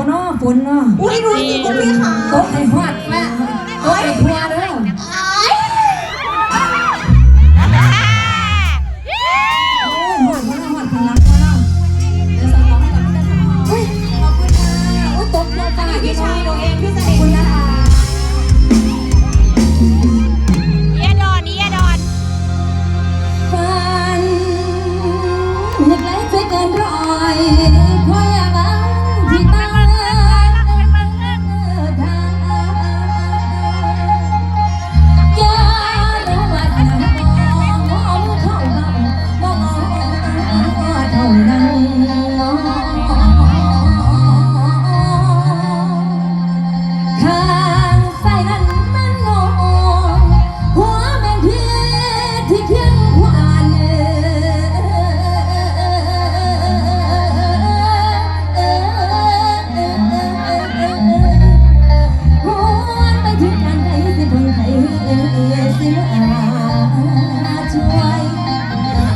เนาะฝนเนาะอุ้ยดูสิคุณพี่ขาโต๊ะไอ้หอดแม่โต๊ะไอ้ทัวเด้อหอดมาแล้วหอดข้างหลังมาแล้วเดี๋ยวสองให้กับพี่ตาอุ้ยขอบคุณค่ะอุ้ยตบมือกันพี่ชายหนูเองพี่เสด็จคุณนะคะเอียดอนเอียดอนฝันเหตุไรใจเกินร้อยเพราะอยากหวังที่ตา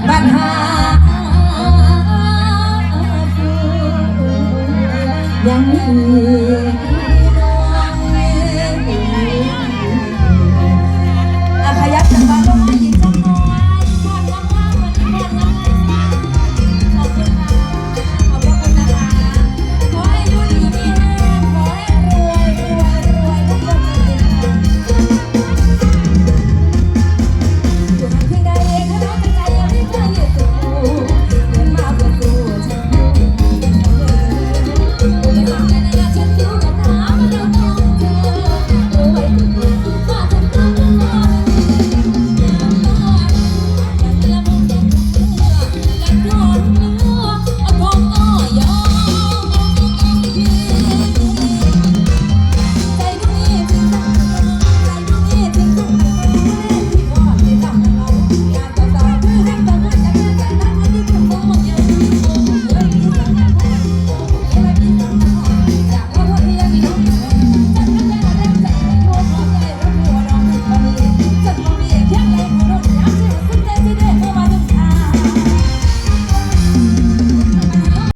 ปัญหายังมี